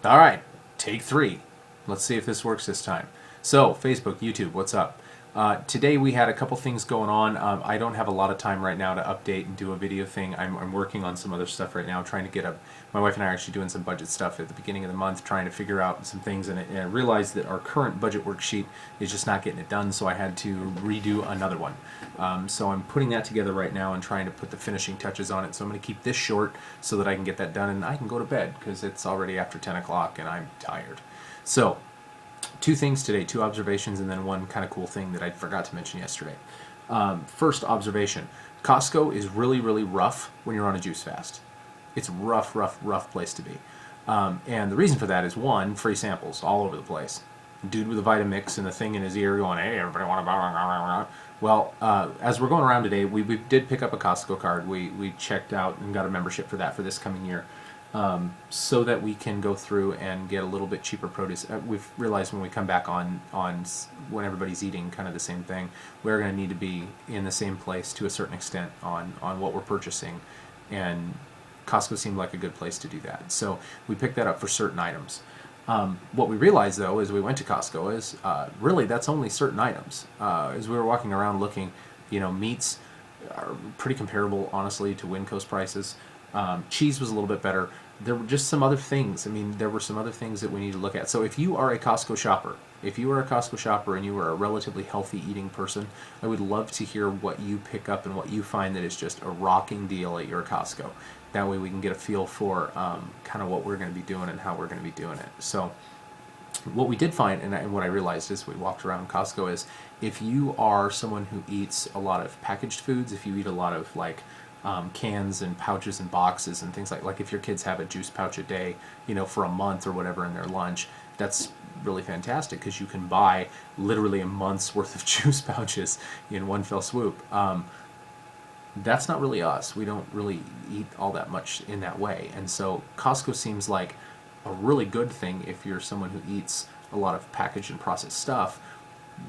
All right, take three. Let's see if this works this time. So, Facebook, YouTube, what's up? Today we had a couple things going on. I don't have a lot of time right now to update and do a video thing. I'm working on some other stuff right now, trying to get my wife and I are actually doing some budget stuff at the beginning of the month, trying to figure out some things, and I realized that our current budget worksheet is just not getting it done, so I had to redo another one. So I'm putting that together right now and trying to put the finishing touches on it. So I'm going to keep this short so that I can get that done and I can go to bed because it's already after 10 o'clock and I'm tired. So, two things today, two observations, and then one kind of cool thing that I forgot to mention yesterday. First observation, Costco is really, really rough when you're on a juice fast. It's a rough, rough, rough place to be. And the reason for that is, one, free samples all over the place. Dude with a Vitamix and the thing in his ear going, hey, everybody want to... Well, as we're going around today, we did pick up a Costco card. We checked out and got a membership for that for this coming year. So that we can go through and get a little bit cheaper produce. We've realized when we come back on when everybody's eating kind of the same thing, we're going to need to be in the same place to a certain extent on what we're purchasing, and Costco seemed like a good place to do that. So we picked that up for certain items. What we realized though as we went to Costco is really that's only certain items. As we were walking around looking, meats are pretty comparable honestly to Winco's prices. Cheese was a little bit better. There were just some other things. There were some other things that we need to look at. So if you are a Costco shopper, and you are a relatively healthy eating person, I would love to hear what you pick up and what you find that is just a rocking deal at your Costco. That way we can get a feel for kind of what we're going to be doing and how we're going to be doing it. So what we did find, and what I realized as we walked around Costco, is if you are someone who eats a lot of packaged foods, if you eat a lot of cans and pouches and boxes and things like if your kids have a juice pouch a day, for a month or whatever in their lunch, that's really fantastic because you can buy literally a month's worth of juice pouches in one fell swoop. That's not really us. We don't really eat all that much in that way, and so Costco seems like a really good thing if you're someone who eats a lot of packaged and processed stuff.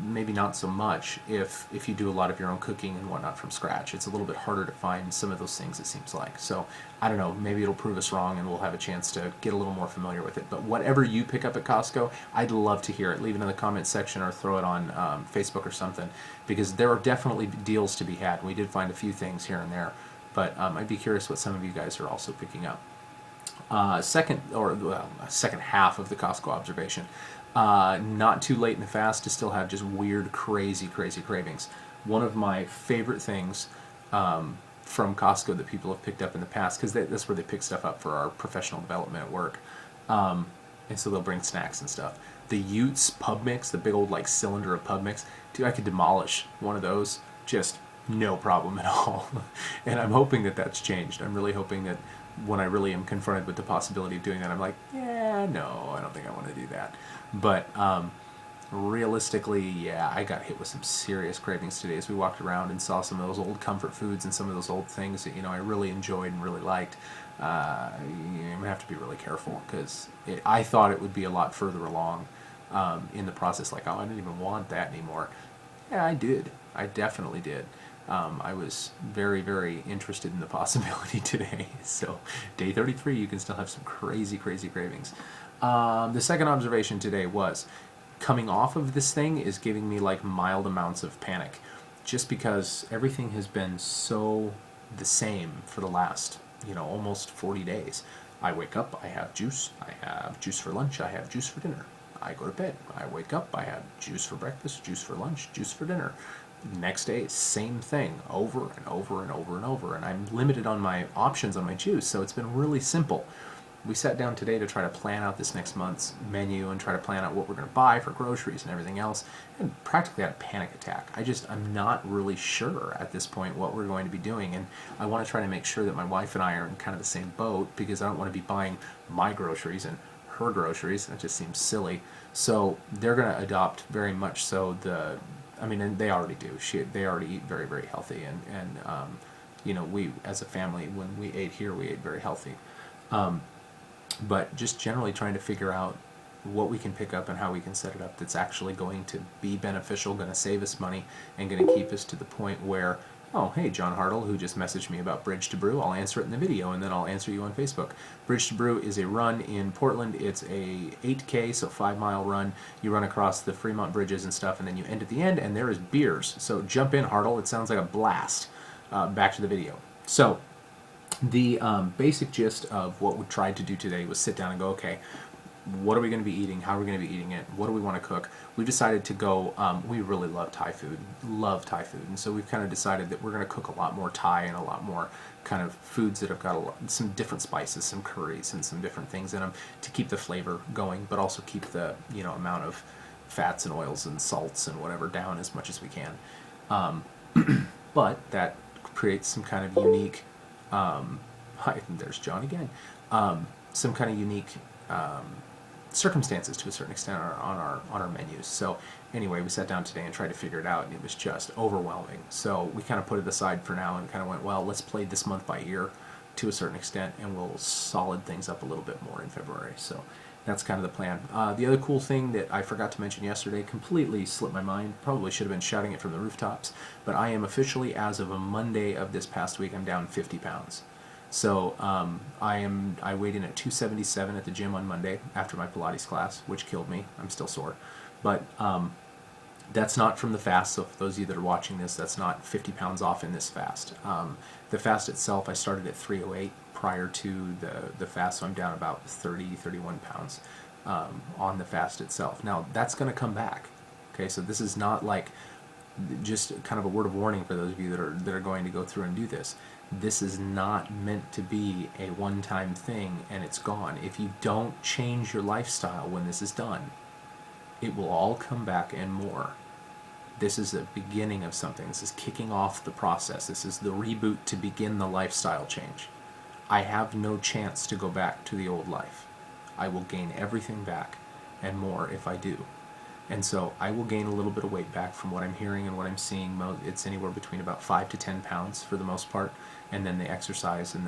Maybe not so much if you do a lot of your own cooking and whatnot from scratch. It's a little bit harder to find some of those things, it seems like. So I don't know, maybe it'll prove us wrong and we'll have a chance to get a little more familiar with it. But whatever you pick up at Costco, I'd love to hear it. Leave it in the comments section or throw it on Facebook or something, because there are definitely deals to be had. We did find a few things here and there, but I'd be curious what some of you guys are also picking up. Second half of the Costco observation. Not too late in the fast to still have just weird, crazy cravings. One of my favorite things from Costco that people have picked up in the past, because that's where they pick stuff up for our professional development at work, and so they'll bring snacks and stuff. The Utes pub mix, the big old cylinder of pub mix, dude, I could demolish one of those, just no problem at all. And I'm hoping that that's changed. I'm really hoping that when I really am confronted with the possibility of doing that, I'm like, yeah, no, I don't think I want to do that. But realistically, yeah, I got hit with some serious cravings today as we walked around and saw some of those old comfort foods and some of those old things that I really enjoyed and really liked. I'm gonna have to be really careful because I thought it would be a lot further along in the process. Like, oh, I didn't even want that anymore. Yeah, I did. I definitely did. I was very, very interested in the possibility today. So, day 33, you can still have some crazy cravings. The second observation today was coming off of this thing is giving me mild amounts of panic, just because everything has been so the same for the last almost 40 days. I wake up, I have juice for lunch, I have juice for dinner. I go to bed, I wake up, I have juice for breakfast, juice for lunch, juice for dinner. Next day, same thing, over and over, and I'm limited on my options on my juice, so it's been really simple. We sat down today to try to plan out this next month's menu and try to plan out what we're going to buy for groceries and everything else, and practically had a panic attack. I'm not really sure at this point what we're going to be doing, and I want to try to make sure that my wife and I are in kind of the same boat, because I don't want to be buying my groceries and her groceries. That just seems silly. So they're going to adopt very much so and they already do. They already eat very, very healthy, and we as a family, when we ate here, we ate very healthy. But just generally trying to figure out what we can pick up and how we can set it up that's actually going to be beneficial, going to save us money, and going to keep us to the point where Oh, hey, John Hartle, who just messaged me about Bridge to Brew. I'll answer it in the video, and then I'll answer you on Facebook. Bridge to Brew is a run in Portland. It's a 8K, so 5-mile run. You run across the Fremont bridges and stuff, and then you end at the end, and there is beers. So jump in, Hartle. It sounds like a blast. Back to the video. So the basic gist of what we tried to do today was sit down and go, okay, what are we going to be eating? How are we going to be eating it? What do we want to cook? We've decided to go, we really love Thai food, and so we've kind of decided that we're going to cook a lot more Thai and a lot more kind of foods that have got some different spices, some curries and some different things in them to keep the flavor going, but also keep the, you know, amount of fats and oils and salts and whatever down as much as we can. But that creates some kind of unique, hi, there's John again, some kind of unique circumstances to a certain extent on our menus. So anyway, we sat down today and tried to figure it out, and it was just overwhelming. So we kind of put it aside for now and kind of went, well, let's play this month by ear to a certain extent, and we'll solid things up a little bit more in February. So that's kind of the plan. The other cool thing that I forgot to mention yesterday, completely slipped my mind, probably should have been shouting it from the rooftops, but I am officially, as of a Monday of this past week, I'm down 50 pounds. So I weighed in at 277 at the gym on Monday after my Pilates class, which killed me. I'm still sore. But that's not from the fast, so for those of you that are watching this, that's not 50 pounds off in this fast. The fast itself, I started at 308 prior to the fast, so I'm down about 30, 31 pounds on the fast itself. Now, that's going to come back. Okay, so this is not like just kind of a word of warning for those of you that are going to go through and do this. This is not meant to be a one-time thing and it's gone. If you don't change your lifestyle when this is done, it will all come back and more. This is the beginning of something. This is kicking off the process. This is the reboot to begin the lifestyle change. I have no chance to go back to the old life. I will gain everything back and more if I do. And so I will gain a little bit of weight back from what I'm hearing and what I'm seeing. It's anywhere between about 5 to 10 pounds for the most part, and then the exercise and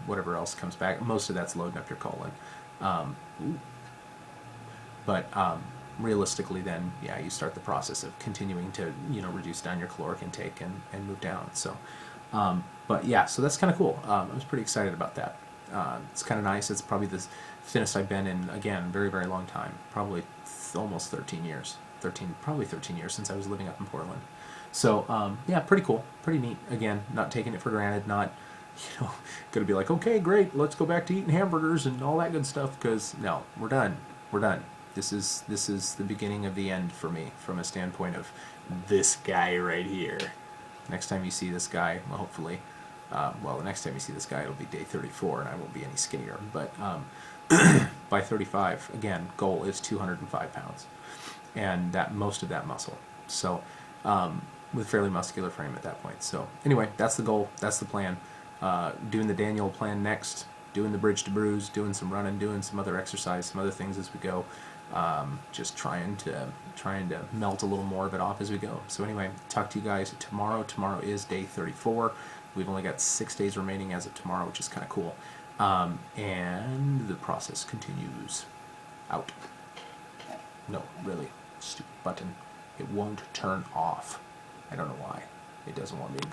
whatever else comes back. Most of that's loading up your colon. Realistically, then, yeah, you start the process of continuing to, you know, reduce down your caloric intake and move down. So, but yeah, so that's kind of cool. I was pretty excited about that. It's kind of nice. It's probably the thinnest I've been in, again, very, very long time. Probably almost 13 years. Probably 13 years since I was living up in Portland. So, yeah, pretty cool. Pretty neat. Again, not taking it for granted, not, you know, going to be like, okay, great, let's go back to eating hamburgers and all that good stuff, because, no, we're done. We're done. This is the beginning of the end for me from a standpoint of this guy right here. Next time you see this guy, well, hopefully, well, the next time you see this guy, it'll be day 34, and I won't be any skinnier. But by 35, again, goal is 205 pounds, and that most of that muscle. So with fairly muscular frame at that point. So anyway, that's the goal. That's the plan. Doing the Daniel plan next. Doing the Bridge to Brews. Doing some running. Doing some other exercise. Some other things as we go. Just trying to melt a little more of it off as we go. So anyway, talk to you guys tomorrow. Tomorrow is day 34. We've only got 6 days remaining as of tomorrow, which is kind of cool. And the process continues. Out. No, really. Stupid button. It won't turn off. I don't know why. It doesn't want me to go.